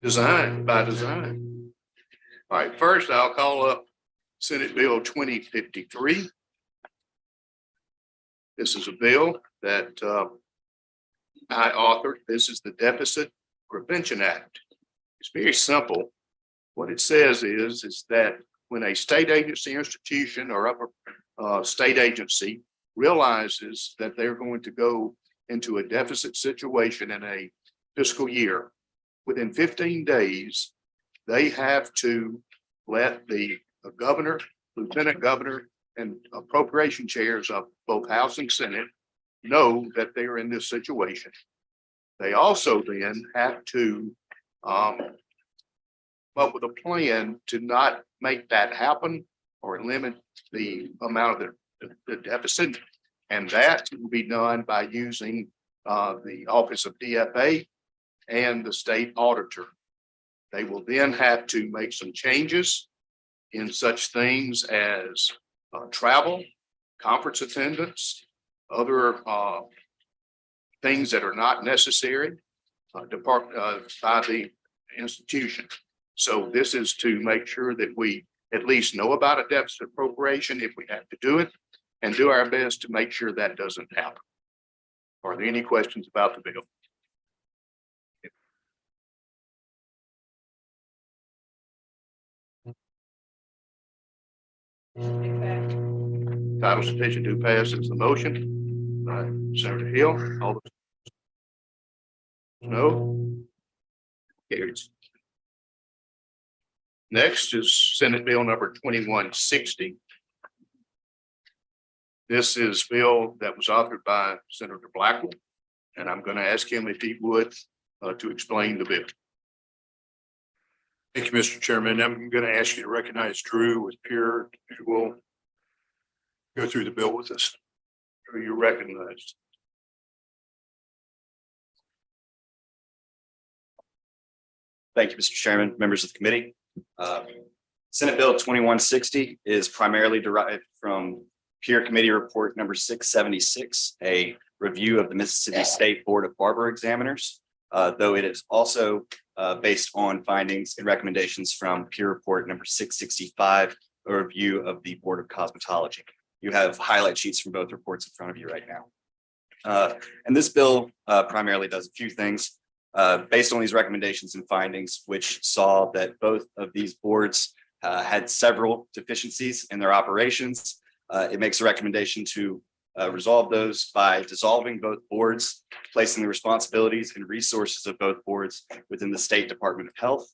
Design by design. All right, first I'll call up Senate Bill 2053. This is a bill that I authored. This is the Deficit Prevention Act. It's very simple. What it says is that when a state agency, institution, or upper state agency realizes that they're going to go into a deficit situation in a fiscal year, within 15 days, they have to let the governor, lieutenant governor, and appropriation chairs of both House and Senate know that they're in this situation. They also then have to come up with a plan to not make that happen or limit the amount of the deficit. And that will be done by using the Office of DFA and the state auditor. They will then have to make some changes in such things as travel, conference attendance, other things that are not necessary by the institution. So this is to make sure that we at least know about a deficit appropriation if we have to do it, and do our best to make sure that doesn't happen. Are there any questions about the bill? Title sufficient to pass is the motion. Senator Hill, all those no. Carries. Next is Senate Bill number 2160. This is bill that was authored by Senator Blackwell, and I'm going to ask him if he would to explain the bill. Thank you, Mr. Chairman. I'm going to ask you to recognize Drew with Pierre, who will go through the bill with us. Drew, you're recognized. Thank you, Mr. Chairman, members of the committee. Senate Bill 2160 is primarily derived from Peer Committee Report number 676, a review of the Mississippi State Board of Barber Examiners, though it is also based on findings and recommendations from Peer Report number 665, a review of the Board of Cosmetology. You have highlight sheets from both reports in front of you right now. And this bill primarily does a few things based on these recommendations and findings, which saw that both of these boards had several deficiencies in their operations. It makes a recommendation to resolve those by dissolving both boards, placing the responsibilities and resources of both boards within the State Department of Health,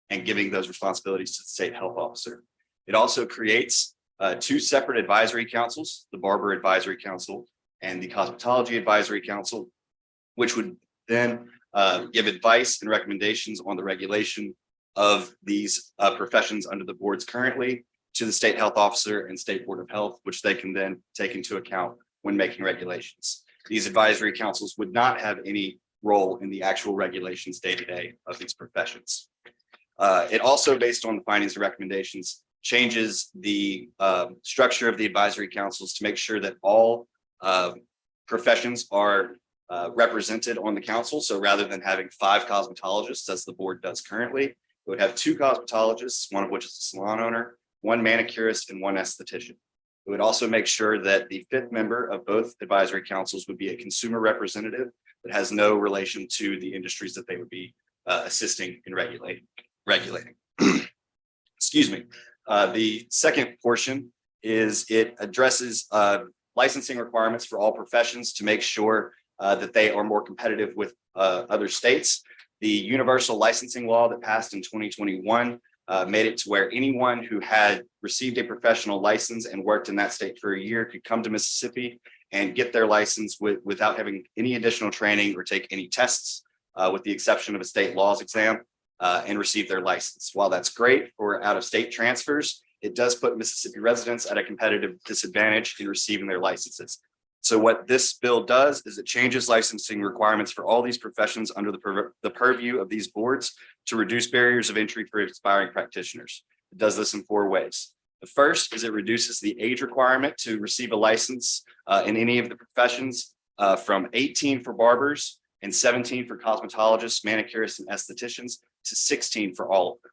and giving those responsibilities to the State Health Officer. It also creates two separate advisory councils, the Barber Advisory Council and the Cosmetology Advisory Council, which would then give advice and recommendations on the regulation of these professions under the boards currently to the State Health Officer and State Board of Health, which they can then take into account when making regulations. These advisory councils would not have any role in the actual regulations day-to-day of these professions. It also, based on the findings and recommendations, changes the structure of the advisory councils to make sure that all professions are represented on the council. So rather than having 5 cosmetologists, as the board does currently, it would have 2 cosmetologists, one of which is a salon owner, 1 manicurist, and 1 esthetician. It would also make sure that the 5th member of both advisory councils would be a consumer representative that has no relation to the industries that they would be assisting in regulating. Excuse me. The second portion is it addresses licensing requirements for all professions to make sure that they are more competitive with other states. The universal licensing law that passed in 2021 made it to where anyone who had received a professional license and worked in that state for a year could come to Mississippi and get their license without having any additional training or take any tests, with the exception of a state laws exam, and receive their license. While that's great for out-of-state transfers, it does put Mississippi residents at a competitive disadvantage in receiving their licenses. So what this bill does is it changes licensing requirements for all these professions under the purview of these boards to reduce barriers of entry for aspiring practitioners. It does this in 4 ways. The first is it reduces the age requirement to receive a license in any of the professions from 18 for barbers and 17 for cosmetologists, manicurists, and estheticians to 16 for all of them.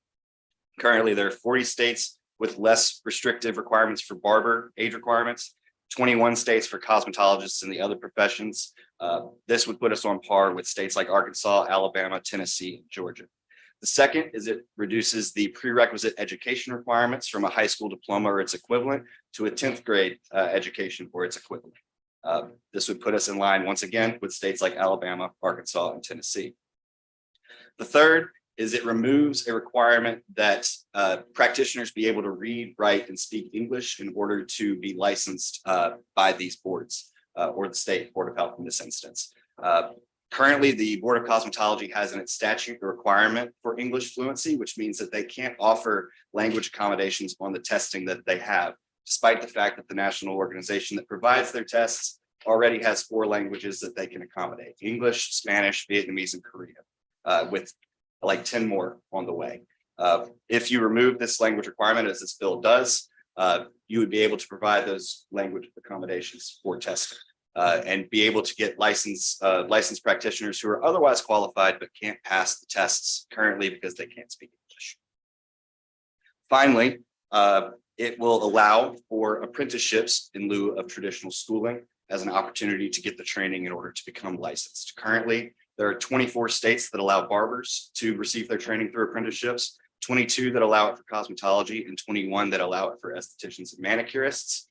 Currently, there are 40 states with less restrictive requirements for barber age requirements, 21 states for cosmetologists and the other professions. This would put us on par with states like Arkansas, Alabama, Tennessee, and Georgia. The second is it reduces the prerequisite education requirements from a high school diploma or its equivalent to a 10th grade education or its equivalent. This would put us in line once again with states like Alabama, Arkansas, and Tennessee. The third is it removes a requirement that practitioners be able to read, write, and speak English in order to be licensed by these boards or the state Board of Health in this instance. Currently, the Board of Cosmetology has in its statute the requirement for English fluency, which means that they can't offer language accommodations on the testing that they have, despite the fact that the national organization that provides their tests already has 4 languages that they can accommodate: English, Spanish, Vietnamese, and Korean, with like 10 more on the way. If you remove this language requirement, as this bill does, you would be able to provide those language accommodations for testing and be able to get licensed practitioners who are otherwise qualified but can't pass the tests currently because they can't speak English. Finally, it will allow for apprenticeships in lieu of traditional schooling as an opportunity to get the training in order to become licensed. Currently, there are 24 states that allow barbers to receive their training through apprenticeships, 22 that allow it for cosmetology, and 21 that allow it for estheticians and manicurists.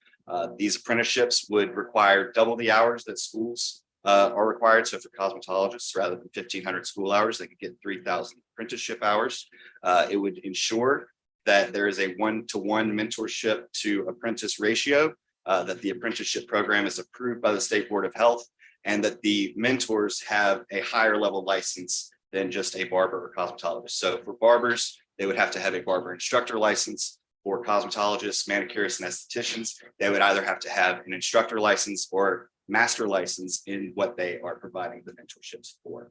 These apprenticeships would require double the hours that schools are required. So for cosmetologists, rather than 1,500 school hours, they could get 3,000 apprenticeship hours. It would ensure that there is a 1-to-1 mentorship to apprentice ratio, that the apprenticeship program is approved by the State Board of Health, and that the mentors have a higher level license than just a barber or cosmetologist. So for barbers, they would have to have a barber instructor license. For cosmetologists, manicurists, and estheticians, they would either have to have an instructor license or master license in what they are providing the mentorships for.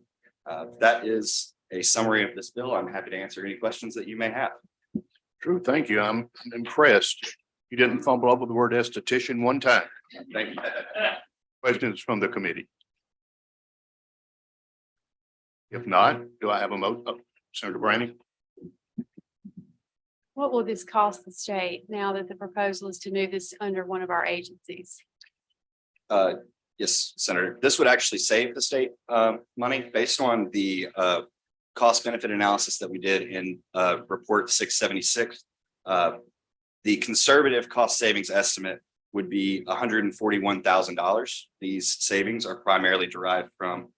That is a summary of this bill. I'm happy to answer any questions that you may have. Drew, thank you. I'm impressed. You didn't fumble over the word esthetician one time. Thank you. Questions from the committee? If not, do I have a Senator Branning? What will this cost the state now that the proposal is to move this under one of our agencies? Yes, Senator, this would actually save the state money based on the cost benefit analysis that we did in report 676. The conservative cost savings estimate would be $141,000. These savings are primarily derived from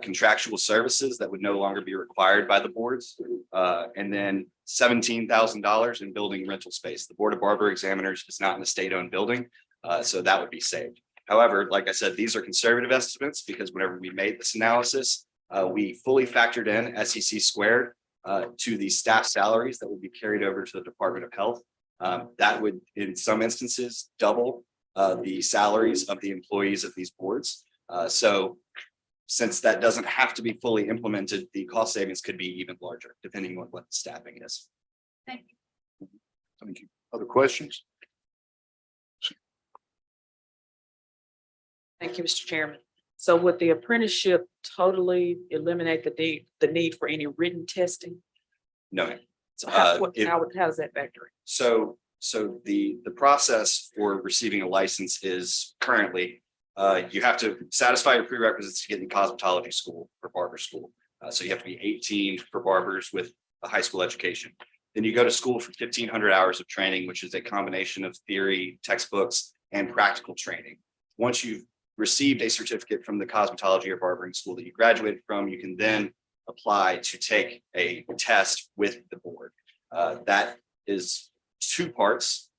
contractual services that would no longer be required by the boards, and then $17,000 in building rental space. The Board of Barber Examiners is not in a state-owned building, so that would be saved. However, like I said, these are conservative estimates because whenever we made this analysis, we fully factored in SEC squared to the staff salaries that would be carried over to the Department of Health. That would, in some instances, double the salaries of the employees of these boards. So since that doesn't have to be fully implemented, the cost savings could be even larger, depending on what the staffing is. Thank you. Thank you. Other questions? Thank you, Mr. Chairman. So would the apprenticeship totally eliminate the need for any written testing? No, ma'am. So how does that factor in? So the process for receiving a license is currently you have to satisfy your prerequisites to get in cosmetology school or barber school. So you have to be 18 for barbers with a high school education. Then you go to school for 1,500 hours of training, which is a combination of theory, textbooks, and practical training. Once you've received a certificate from the cosmetology or barbering school that you graduated from, you can then apply to take a test with the board. That is 3 parts,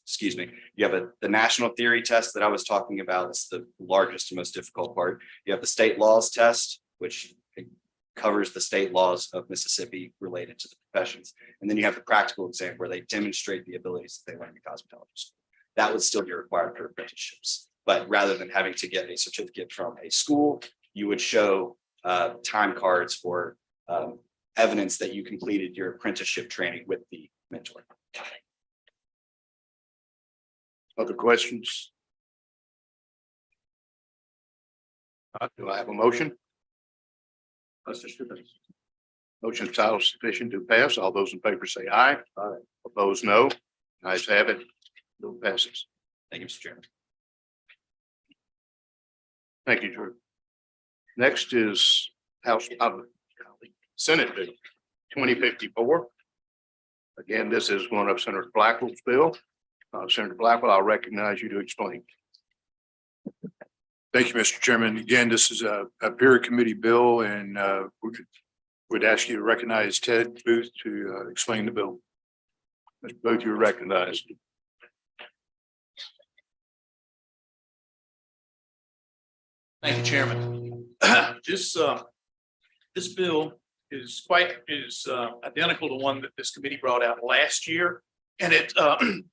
excuse me. You have the national theory test that I was talking about. It's the largest and most difficult part. You have the state laws test, which covers the state laws of Mississippi related to the professions. And then you have the practical exam where they demonstrate the abilities that they learn in cosmetology school. That would still be required for apprenticeships. But rather than having to get a certificate from a school, you would show time cards or evidence that you completed your apprenticeship training with the mentor. Other questions? Do I have a motion? Motion is title sufficient to pass. All those in favor say aye. Aye. Opposed, no. Ayes have it. Bill passes. Thank you, Mr. Chairman. Thank you, Drew. Next is Senate Bill 2054. Again, this is one of Senator Blackwell's bill. Senator Blackwell, I'll recognize you to explain. Thank you, Mr. Chairman. Again, this is a peer committee bill and would ask you to recognize Ted Booth to explain the bill. Mr. Booth, you're recognized. Thank you, Chairman. This bill is identical to one that this committee brought out last year. And it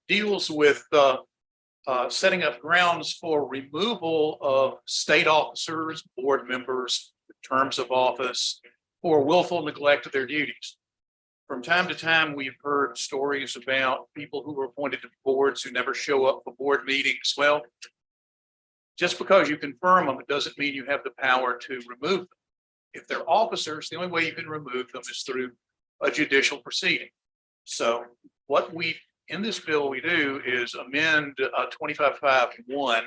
deals with setting up grounds for removal of state officers, board members, terms of office, for willful neglect of their duties. From time to time, we've heard stories about people who were appointed to boards who never show up for board meetings. Well, just because you confirm them, it doesn't mean you have the power to remove them. If they're officers, the only way you can remove them is through a judicial proceeding. So what in this bill we do is amend 2551,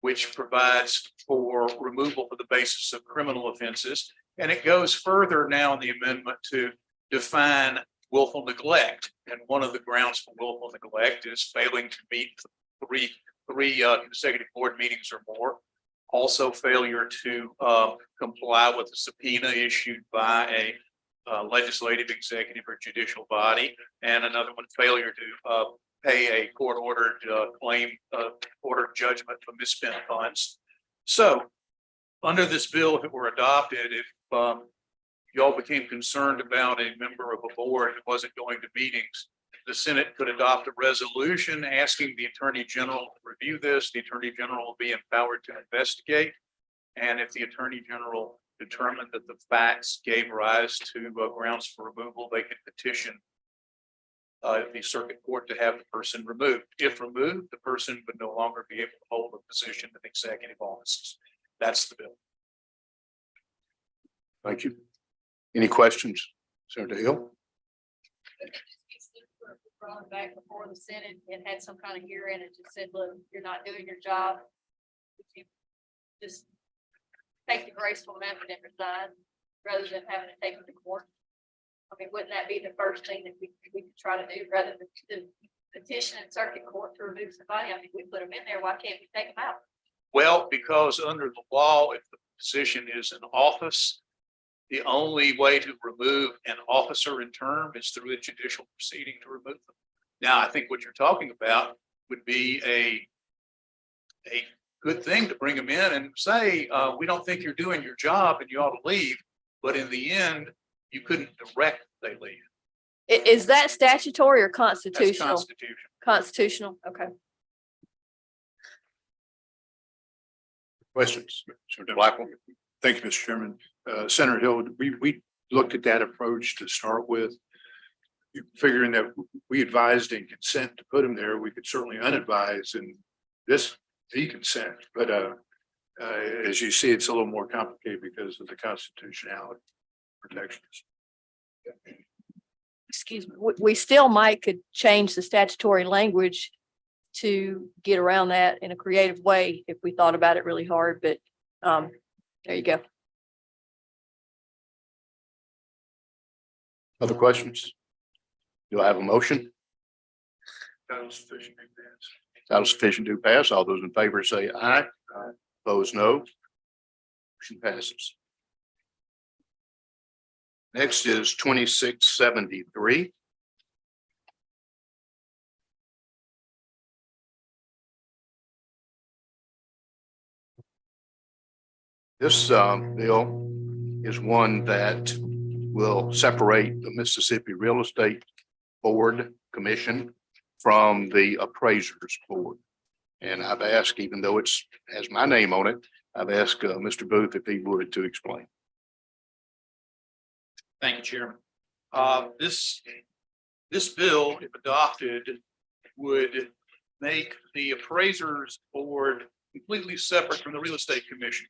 which provides for removal for the basis of criminal offenses. And it goes further now in the amendment to define willful neglect. And one of the grounds for willful neglect is failing to meet three consecutive board meetings or more. Also failure to comply with a subpoena issued by a legislative, executive, or judicial body. And another one, failure to pay a court-ordered ordered judgment for misspent funds. So under this bill, if it were adopted, if y'all became concerned about a member of a board that wasn't going to meetings, the Senate could adopt a resolution asking the Attorney General to review this. The Attorney General will be empowered to investigate. And if the Attorney General determined that the facts gave rise to grounds for removal, they could petition the circuit court to have the person removed. If removed, the person would no longer be able to hold a position in executive offices. That's the bill. Thank you. Any questions, Senator Hill? Brought back before the Senate and had some kind of hearing and just said, look, you're not doing your job. You just take the graceful method and resign rather than having to take it to court. I mean, wouldn't that be the first thing that we could try to do rather than to petition and circuit court to remove somebody? I mean, we put them in there. Why can't we take them out? Well, because under the law, if the position is an office, the only way to remove an officer in term is through a judicial proceeding to remove them. Now, I think what you're talking about would be a good thing to bring them in and say, we don't think you're doing your job and you ought to leave. But in the end, you couldn't direct they leave. Is that statutory or That's constitutional? constitutional. Constitutional, okay. Questions, Senator Blackwell? Thank you, Mr. Chairman. Senator Hill, we looked at that approach to start with. Figuring that we advised and consent to put them there, we could certainly unadvise and the consent, but as you see, it's a little more complicated because of the constitutionality protections. Excuse me, we still could change the statutory language to get around that in a creative way if we thought about it really hard, but there you go. Other questions? Do I have a motion? Title sufficient to pass. Title sufficient to pass. All those in favor say aye. Aye. Opposed, no. Motion passes. Next is 2673. This bill is one that will separate the Mississippi Real Estate Board Commission from the Appraisers Board. And I've asked, even though it has my name on it, I've asked Mr. Booth if he would to explain. Thank you, Chairman. This bill, if adopted, would make the Appraisers Board completely separate from the Real Estate Commission.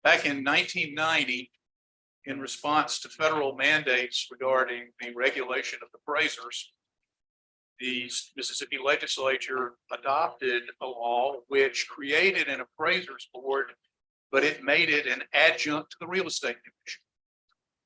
Back in 1990, in response to federal mandates regarding the regulation of appraisers, the Mississippi legislature adopted a law which created an appraisers board, but it made it an adjunct to the real estate commission.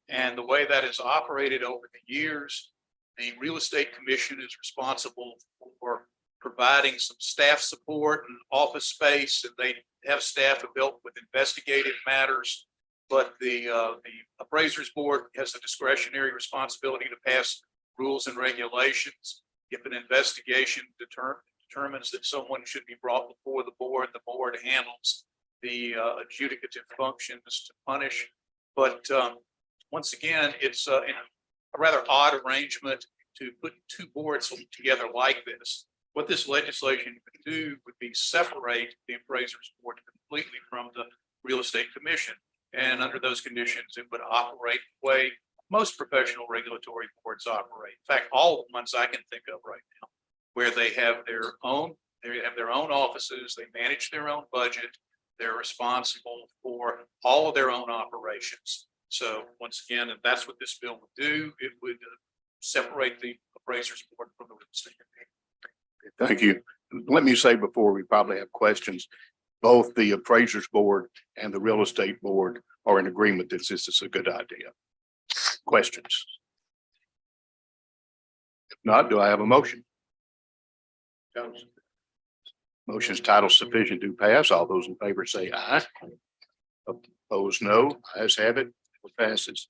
And the way that is operated over the years, the real estate commission is responsible for providing some staff support and office space, and they have staff built with investigative matters. But the appraisers board has the discretionary responsibility to pass rules and regulations. If an investigation determines that someone should be brought before the board handles the adjudicative functions to punish. But once again, it's a rather odd arrangement to put two boards together like this. What this legislation could do would be separate the appraisers board completely from the real estate commission. And under those conditions, it would operate the way most professional regulatory boards operate. In fact, all the ones I can think of right now, where they have their own offices, they manage their own budget, they're responsible for all of their own operations. So once again, if that's what this bill would do, it would separate the appraisers board from the real estate. Thank you. Let me say before we probably have questions, both the appraisers board and the real estate board are in agreement that this is a good idea. Questions? If not, do I have a motion? Motion's title sufficient to pass. All those in favor say aye. Opposed, no. Ayes have it. It passes.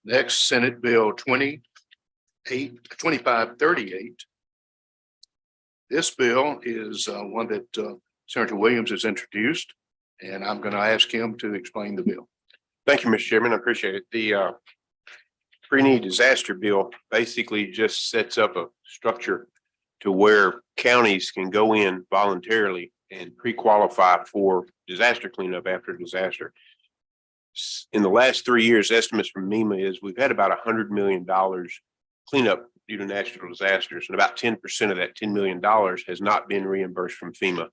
Next, Senate Bill 2538. This bill is one that Senator Williams has introduced, and I'm going to ask him to explain the bill. Thank you, Mr. Chairman. I appreciate it. The pre-need disaster bill basically just sets up a structure to where counties can go in voluntarily and pre-qualify for disaster cleanup after disaster. In the last 3 years, estimates from MEMA is we've had about $100 million cleanup due to natural disasters, and about 10% of that $10 million has not been reimbursed from FEMA.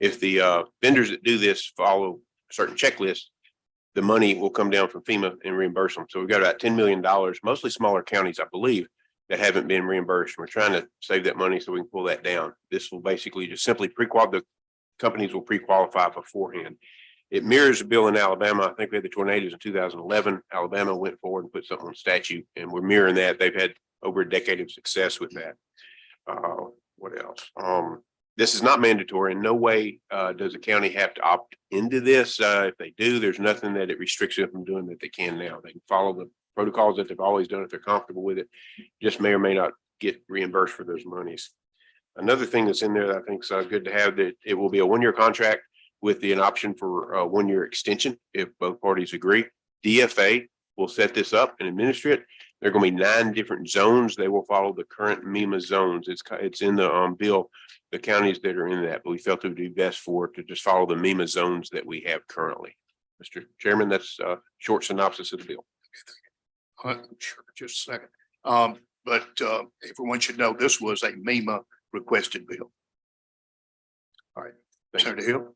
If the vendors that do this follow a certain checklist, the money will come down from FEMA and reimburse them. So we've got about $10 million, mostly smaller counties, I believe, that haven't been reimbursed. We're trying to save that money so we can pull that down. This will basically just simply the companies will pre-qualify beforehand. It mirrors a bill in Alabama. I think we had the tornadoes in 2011. Alabama went forward and put something on statute, and we're mirroring that. They've had over a decade of success with that. What else? This is not mandatory. In no way does a county have to opt into this. If they do, there's nothing that it restricts them from doing that they can now. They can follow the protocols that they've always done if they're comfortable with it. Just may or may not get reimbursed for those monies. Another thing that's in there that I think is good to have, that it will be a 1-year contract with an option for a 1-year extension if both parties agree. DFA will set this up and administer it. There are going to be 9 different zones. They will follow the current MEMA zones. It's in the bill, the counties that are in that, but we felt it would be best for it to just follow the MEMA zones that we have currently. Mr. Chairman, that's a short synopsis of the bill. Sure, just a second. But everyone should know this was a MEMA requested bill. All right, Senator Hill.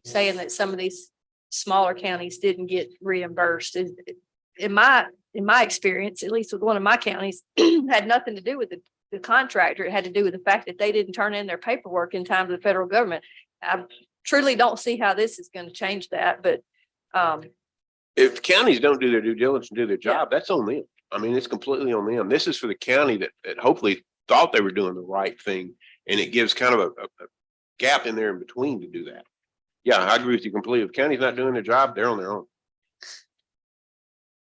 Saying that some of these smaller counties didn't get reimbursed. In my experience, at least with one of my counties, had nothing to do with the contractor. It had to do with the fact that they didn't turn in their paperwork in time to the federal government. I truly don't see how this is going to change that, but if counties don't do their due diligence and do their job, that's on them. I mean, it's completely on them. This is for the county that hopefully thought they were doing the right thing, and it gives kind of a gap in there in between to do that. Yeah, I agree with you completely. If the county's not doing their job, they're on their own.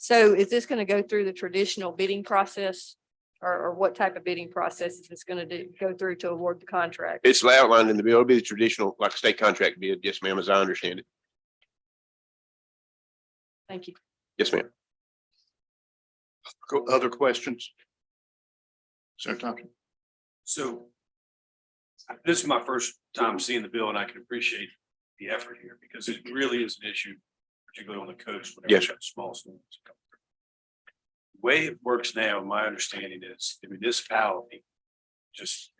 so is this going to go through the traditional bidding process? Or what type of bidding process is this going to go through to award the contract? It's outlined in the bill. It'll be the traditional, like state contract bid. Yes, ma'am, as I understand it. Thank you. Yes, ma'am. Other questions? Senator Thompson. So this is my first time seeing the bill, and I can appreciate the effort here because it really is an issue, particularly on the coast. Whenever Yes, you have small storms come through. The way it works now, my understanding is the municipality it's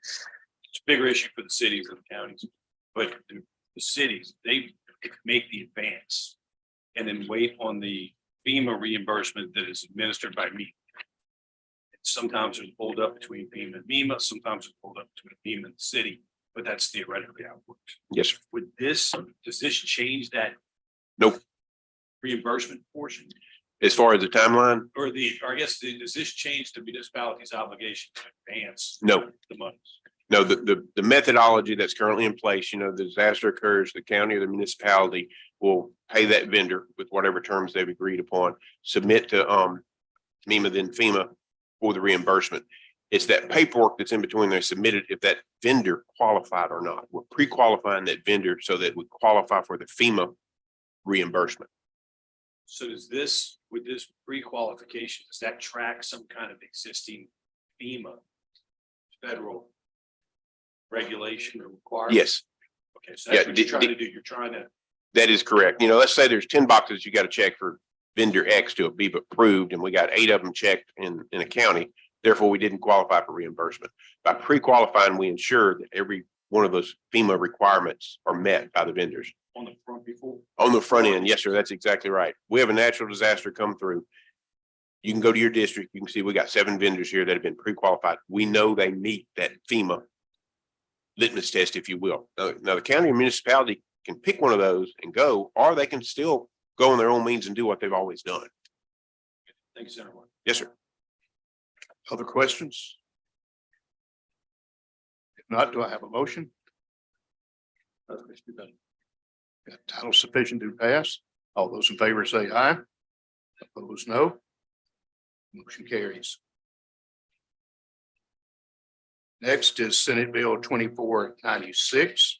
a bigger issue for the cities and the counties. But the cities, they make the advance and then wait on the FEMA reimbursement that is administered by me. Sometimes there's hold up between FEMA and MEMA, sometimes it's hold up between FEMA and the city, but that's theoretically how it works. Yes, sir. Does this change that? Nope. Reimbursement portion As far as the timeline, or I guess, does this change the municipality's obligation to advance no. the monies? No, the methodology that's currently in place, the disaster occurs, the county or the municipality will pay that vendor with whatever terms they've agreed upon, submit to MEMA, then FEMA for the reimbursement. It's that paperwork that's in between there submitted if that vendor qualified or not. We're pre-qualifying that vendor so that we qualify for the FEMA reimbursement. So with this pre-qualification, does that track some kind of existing FEMA federal regulation or requirement? Yes, Okay, so that's Yeah, what you're trying to do. You're trying to, that is correct. Let's say there's 10 boxes you got to check for vendor X to be approved, and we got 8 of them checked in a county. Therefore, we didn't qualify for reimbursement. By pre-qualifying, we ensure that every one of those FEMA requirements are met by the vendors. on the front before. On the front end, yes, sir, that's exactly right. We have a natural disaster come through. You can go to your district, you can see we got 7 vendors here that have been pre-qualified. We know they meet that FEMA litmus test, if you will. Now the county or municipality can pick one of those and go, or they can still go on their own means and do what they've always done. Thank you, Senator. White. Yes, sir. Other questions? If not, do I have a motion? Got title sufficient to pass? All those in favor say aye. Opposed, no. Motion carries. Next is Senate Bill 2496.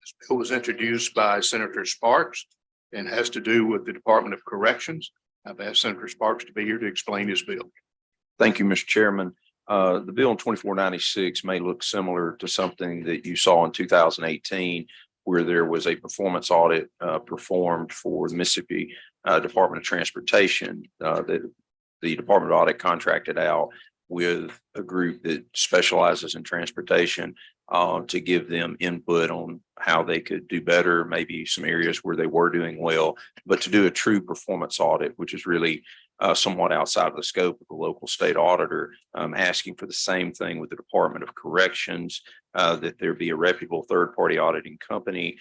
This bill was introduced by Senator Sparks and has to do with the Department of Corrections. I've asked Senator Sparks to be here to explain his bill. Thank you, Mr. Chairman. The bill in 2496 may look similar to something that you saw in 2018, where there was a performance audit performed for the Mississippi Department of Transportation that the Department of Audit contracted out with a group that specializes in transportation to give them input on how they could do better, maybe some areas where they were doing well, but to do a true performance audit, which is really somewhat outside of the scope of the local state auditor, asking for the same thing with the Department of Corrections, that there be a reputable third-party auditing company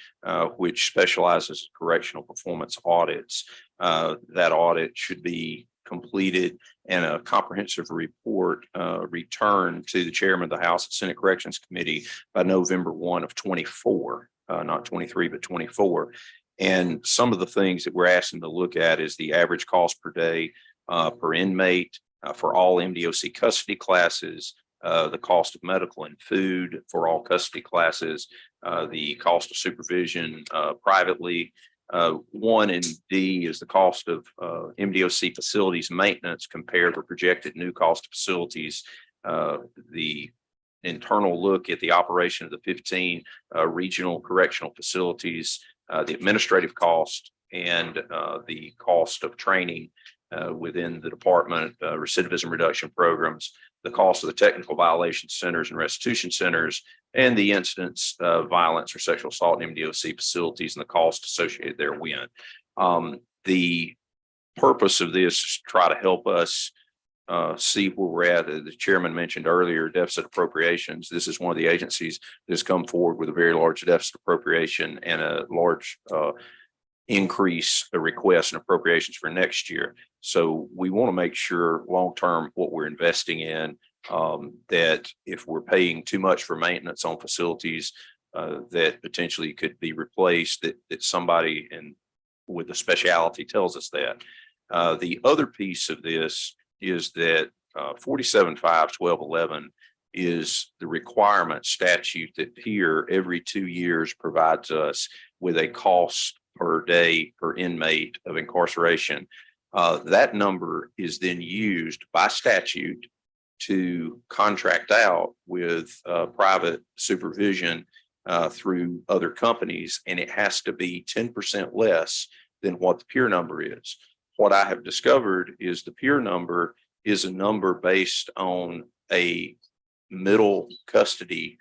which specializes in correctional performance audits. That audit should be completed and a comprehensive report returned to the chairman of the House and Senate Corrections Committee by November 1 of 24, not 23, but 24. And some of the things that we're asking to look at is the average cost per day per inmate for all MDOC custody classes, the cost of medical and food for all custody classes, the cost of supervision privately. 1 and D is the cost of MDOC facilities maintenance compared to projected new cost of facilities. The internal look at the operation of the 15 regional correctional facilities, the administrative cost, and the cost of training within the department, recidivism reduction programs, the cost of the technical violation centers and restitution centers, and the incidents of violence or sexual assault in MDOC facilities and the cost associated therewith. The purpose of this is to try to help us see where we're at. The chairman mentioned earlier deficit appropriations. This is one of the agencies that's come forward with a very large deficit appropriation and a large increase the request and appropriations for next year. So we want to make sure long-term what we're investing in, that if we're paying too much for maintenance on facilities that potentially could be replaced, that somebody with a specialty tells us that. The other piece of this is that 47.5.12.11 is the requirement statute that here every 2 years provides us with a cost per day per inmate of incarceration. That number is then used by statute to contract out with private supervision through other companies, and it has to be 10% less than what the peer number is. What I have discovered is the peer number is a number based on a middle custody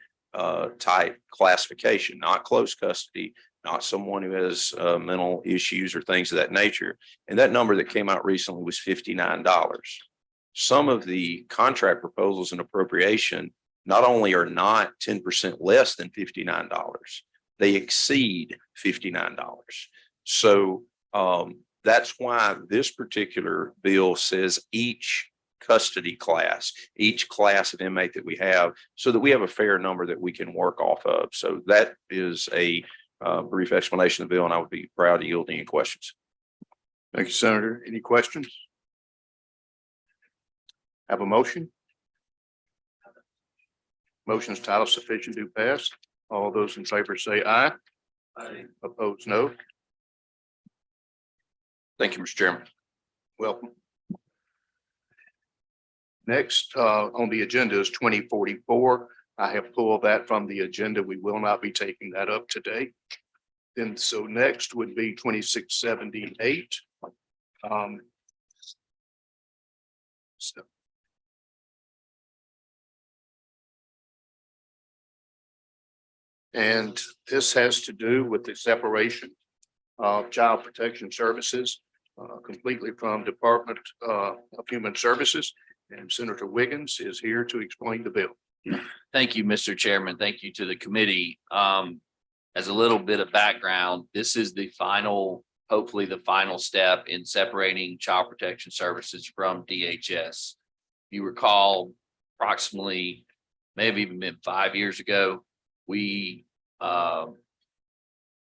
type classification, not close custody, not someone who has mental issues or things of that nature. And that number that came out recently was $59. Some of the contract proposals and appropriation not only are not 10% less than $59, they exceed $59. So that's why this particular bill says each custody class, each class of inmate that we have, so that we have a fair number that we can work off of. So that is a brief explanation of the bill, and I would be proud to yield any questions. Thank you, Senator. Any questions? Have a motion? Motion's title sufficient to pass. All those in favor say aye. Aye. Opposed, no. Thank you, Mr. Chairman. Welcome. Next on the agenda is 2044. I have pulled that from the agenda. We will not be taking that up today. Then so next would be 2678. So and this has to do with the separation of Child Protection Services completely from Department of Human Services. And Senator Wiggins is here to explain the bill. Thank you, Mr. Chairman. Thank you to the committee. As a little bit of background, this is the final, hopefully the final step in separating Child Protection Services from DHS. If you recall, approximately, may have even been 5 years ago, we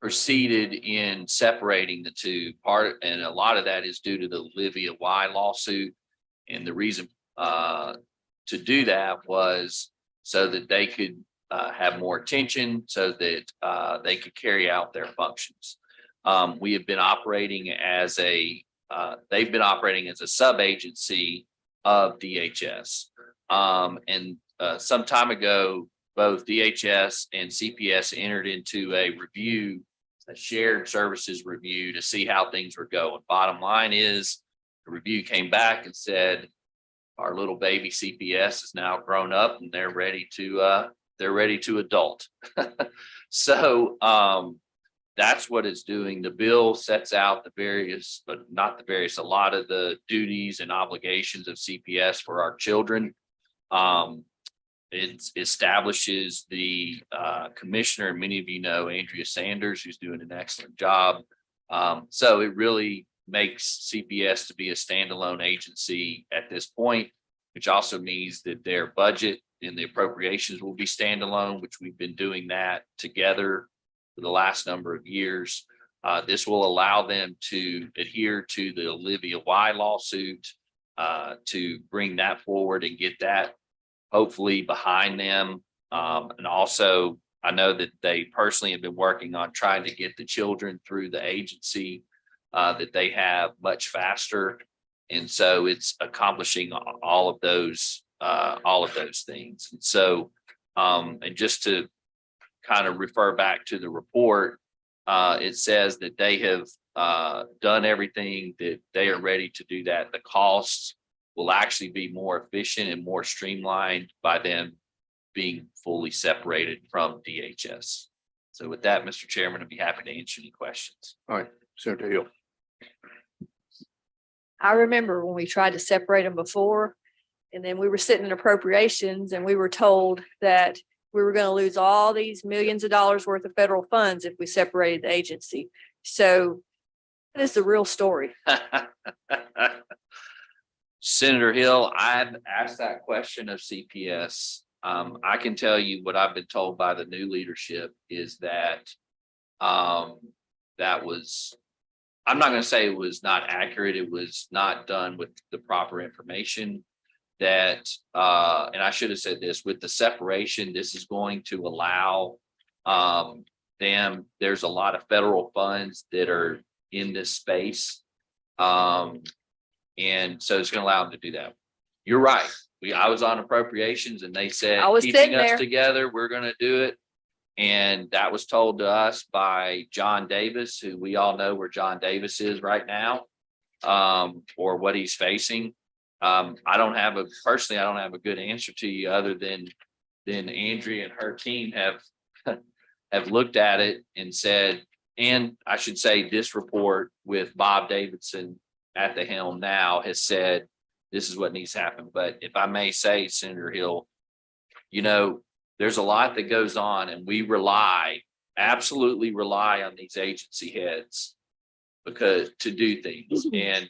proceeded in separating the two and a lot of that is due to the Olivia Y lawsuit. And the reason to do that was so that they could have more attention, so that they could carry out their functions. We have been operating as they've been operating as a sub-agency of DHS. And some time ago, both DHS and CPS entered into a shared services review to see how things were going. Bottom line is, the review came back and said, our little baby CPS is now grown up and they're ready to adult. So that's what it's doing. The bill sets out a lot of the duties and obligations of CPS for our children. It establishes the commissioner, and many of you know Andrea Sanders, who's doing an excellent job. So it really makes CPS to be a standalone agency at this point, which also means that their budget and the appropriations will be standalone, which we've been doing that together for the last number of years. This will allow them to adhere to the Olivia Y lawsuit, to bring that forward and get that hopefully behind them. And also, I know that they personally have been working on trying to get the children through the agency that they have much faster. And so it's accomplishing all of those things. And so, and just to kind of refer back to the report, it says that they have done everything that they are ready to do that. The costs will actually be more efficient and more streamlined by them being fully separated from DHS. So with that, Mr. Chairman, I'd be happy to answer any questions. All right, Senator Hill. I remember when we tried to separate them before, and then we were sitting in appropriations and we were told that we were going to lose all these millions of dollars worth of federal funds if we separated the agency. So that is the real story. Senator Hill, I've asked that question of CPS. I can tell you what I've been told by the new leadership is that that was, I'm not going to say it was not accurate. It was not done with the proper information. That, and I should have said this, with the separation, this is going to allow them, there's a lot of federal funds that are in this space. And so it's going to allow them to do that. You're right. I was on appropriations and they said, I was keeping sitting us there. together, we're going to do it. And that was told to us by John Davis, who we all know where John Davis is right now, or what he's facing. I don't have a good answer to you other than then Andrea and her team have have looked at it and said, and I should say this report with Bob Davidson at the helm now has said, this is what needs to happen. But if I may say, Senator Hill, you know, there's a lot that goes on and we absolutely rely on these agency heads because to do things. And,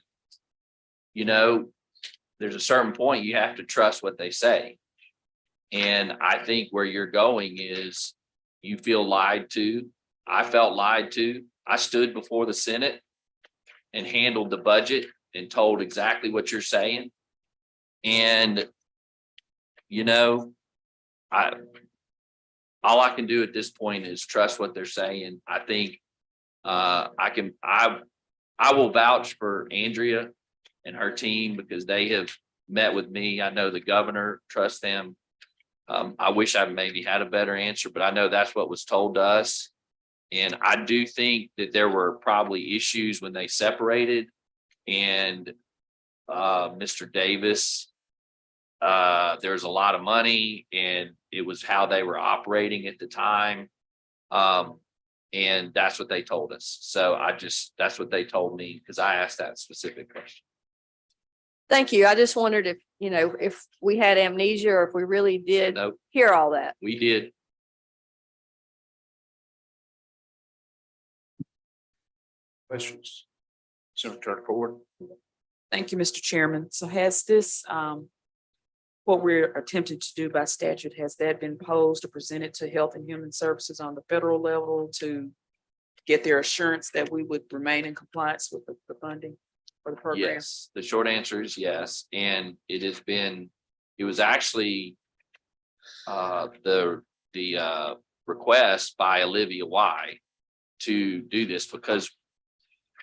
you know, there's a certain point you have to trust what they say. And I think where you're going is you feel lied to. I felt lied to. I stood before the Senate and handled the budget and told exactly what you're saying. And, you know, all I can do at this point is trust what they're saying. I think I will vouch for Andrea and her team because they have met with me. I know the governor trusts them. I wish I maybe had a better answer, but I know that's what was told to us. And I do think that there were probably issues when they separated and Mr. Davis, there's a lot of money and it was how they were operating at the time. And that's what they told us. So that's what they told me because I asked that specific question. Thank you. I just wondered if, you know, if we had amnesia or if we really did Nope. hear all that. We did. Questions? Senator Ford. Thank you, Mr. Chairman. So has this, what we're attempting to do by statute, has that been posed or presented to Health and Human Services on the federal level to get their assurance that we would remain in compliance with the funding for the program? Yes, the short answer is yes. And it was actually the request by Olivia Y to do this because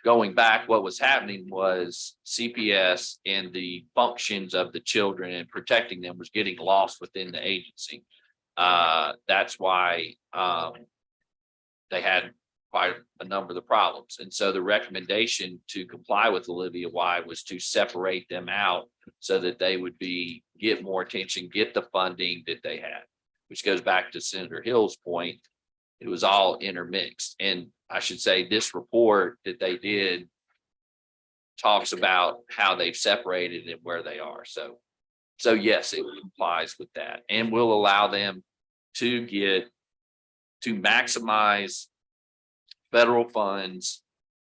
going back, what was happening was CPS and the functions of the children and protecting them was getting lost within the agency. That's why they had quite a number of the problems. And so the recommendation to comply with Olivia Y was to separate them out so that they would get more attention, get the funding that they had, which goes back to Senator Hill's point. It was all intermixed. And I should say this report that they did talks about how they've separated and where they are. So yes, it complies with that and will allow them to maximize federal funds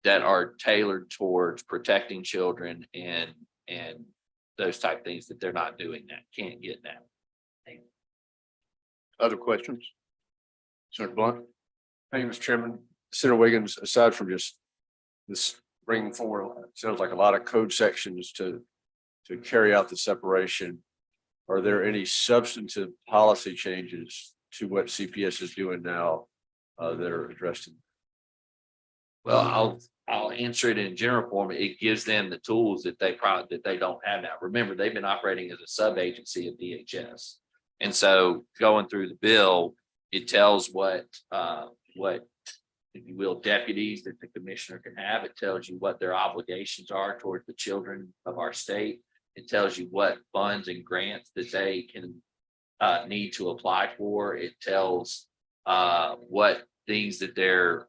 that are tailored towards protecting children and those type things that they're not doing that, can't get now. Other questions? Senator Blunt? Thank you, Mr. Chairman. Senator Wiggins, aside from just this bringing forward, sounds like a lot of code sections to carry out the separation. Are there any substantive policy changes to what CPS is doing now that are addressed in? Well, I'll answer it in general form. It gives them the tools that they don't have now. Remember, they've been operating as a sub-agency of DHS. And so going through the bill, it tells what, if you will, deputies that the commissioner can have. It tells you what their obligations are towards the children of our state. It tells you what funds and grants that they can need to apply for. It tells what things that they're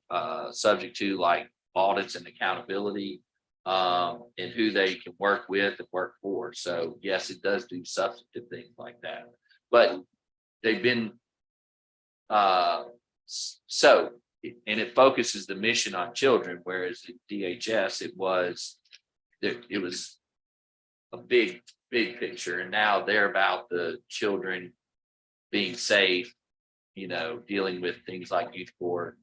subject to, like audits and accountability, and who they can work with and work for. So yes, it does do substantive things like that. But they've been and it focuses the mission on children, whereas at DHS it was a big picture, and now they're about the children being safe, you know, dealing with things like youth court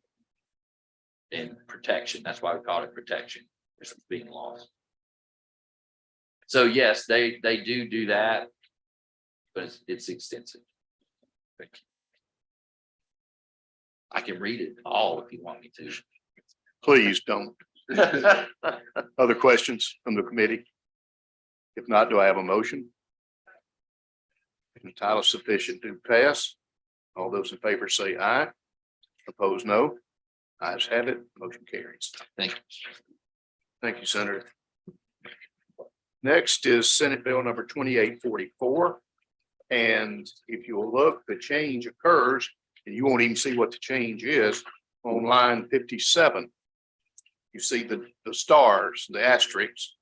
and protection. That's why we call it protection, it's being lost. So yes, they do that, but it's extensive. Thank you. I can read it all if you want me to. Please don't. Other questions from the committee? If not, do I have a motion? The title is sufficient to pass. All those in favor say aye. Opposed, no. Ayes have it. Motion carries. Thank you. Thank you, Senator. Next is Senate Bill number 2844. And if you'll look, the change occurs, and you won't even see what the change is on line 57. You see the stars, the asterisks.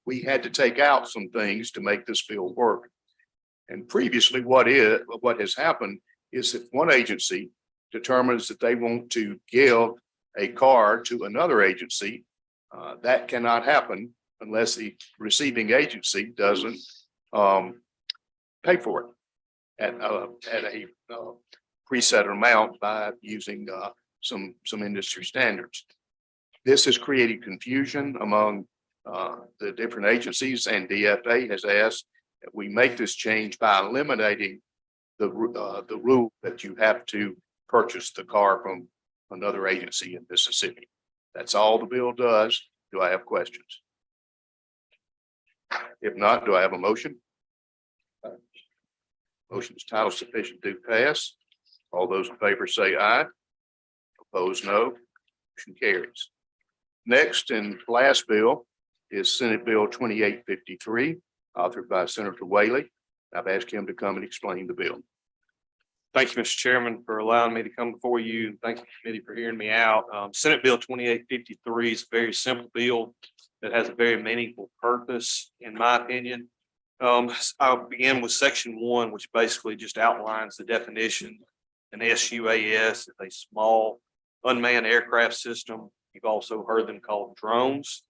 We had to take out some things to make this bill work. And previously, what has happened is if one agency determines that they want to give a car to another agency, that cannot happen unless the receiving agency doesn't pay for it at a preset amount by using some industry standards. This has created confusion among the different agencies, and DFA has asked that we make this change by eliminating the rule that you have to purchase the car from another agency in Mississippi. That's all the bill does. Do I have questions? If not, do I have a motion? Motion is title sufficient to pass. All those in favor say aye. Opposed, no. Motion carries. Next and last bill is Senate Bill 2853, authored by Senator Whaley. I've asked him to come and explain the bill. Thank you, Mr. Chairman, for allowing me to come before you. Thank you, committee, for hearing me out. Senate Bill 2853 is a very simple bill that has a very meaningful purpose, in my opinion. I'll begin with section 1, which basically just outlines the definition. An SUAS is a small unmanned aircraft system. You've also heard them called drones.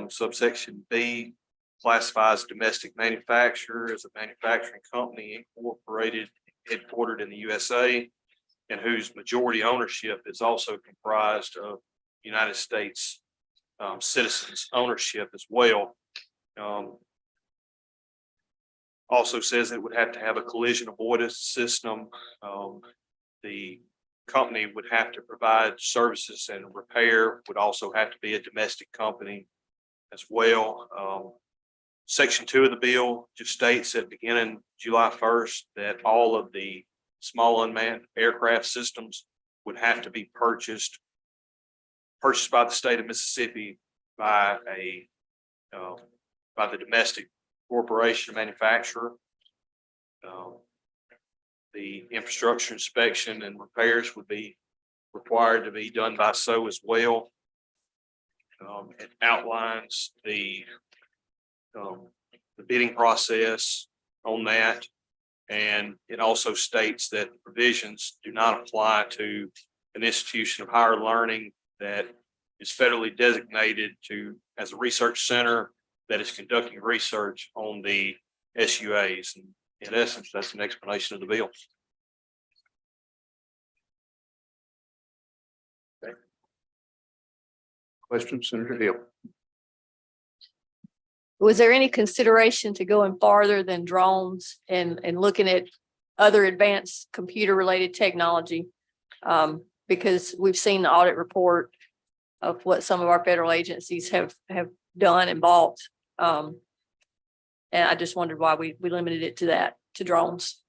Subsection B classifies domestic manufacturer as a manufacturing company incorporated, headquartered in the USA, and whose majority ownership is also comprised of United States citizens' ownership as well. Also says it would have to have a collision avoidance system. The company would have to provide services, and repair would also have to be a domestic company as well. Section 2 of the bill just states that beginning July 1st, that all of the small unmanned aircraft systems would have to be purchased by the state of Mississippi by the domestic corporation manufacturer. The infrastructure inspection and repairs would be required to be done by so as well. It outlines the bidding process on that. And it also states that the provisions do not apply to an institution of higher learning that is federally designated as a research center that is conducting research on the SUAs. And in essence, that's an explanation of the bill. Questions, Senator Hill? Was there any consideration to going farther than drones and looking at other advanced computer related technology? Because we've seen the audit report of what some of our federal agencies have done and bought. And I just wondered why we limited it to drones.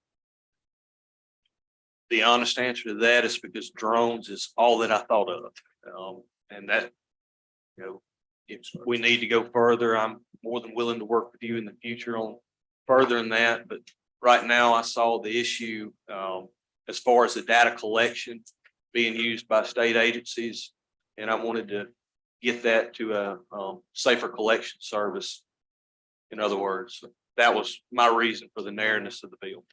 The honest answer to that is because drones is all that I thought of. And that, if we need to go further, I'm more than willing to work with you in the future on further than that. But right now I saw the issue as far as the data collection being used by state agencies. And I wanted to get that to a safer collection service. In other words, that was my reason for the narrowness of the bill.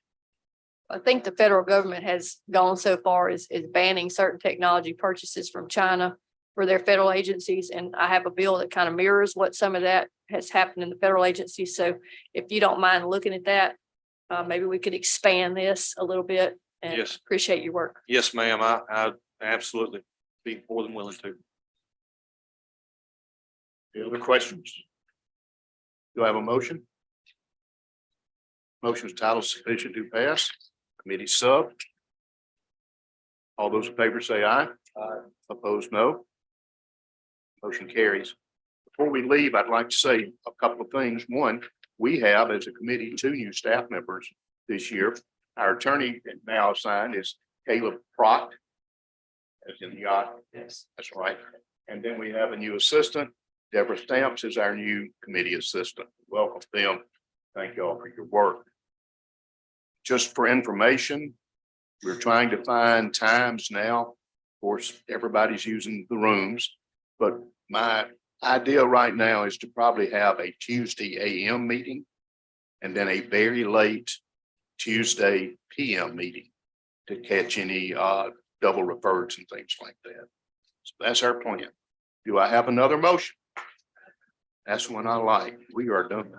I think the federal government has gone so far as banning certain technology purchases from China for their federal agencies. And I have a bill that kind of mirrors what some of that has happened in the federal agencies. So if you don't mind looking at that, maybe we could expand this a little bit. And Yes. appreciate your work. Yes, ma'am. I absolutely be more than willing to. Any other questions? Do I have a motion? Motion is title sufficient to pass. Committee sub. All those in favor say aye. Aye. Opposed, no. Motion carries. Before we leave, I'd like to say a couple of things. One, we have as a committee 2 new staff members this year. Our attorney now assigned is Caleb Prock. As in the yacht. Yes, that's right. And then we have a new assistant. Deborah Stamps is our new committee assistant. Welcome them. Thank you all for your work. just for information, we're trying to find times now. Of course, everybody's using the rooms, but my idea right now is to probably have a Tuesday AM meeting and then a very late Tuesday PM meeting to catch any double refers and things like that. So that's our plan. Do I have another motion? That's one I like. We are done.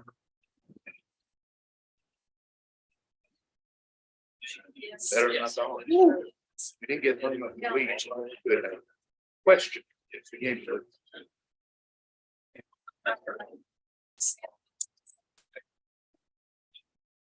Better than I thought. We didn't get very much weeds. Good. Question. It's the game.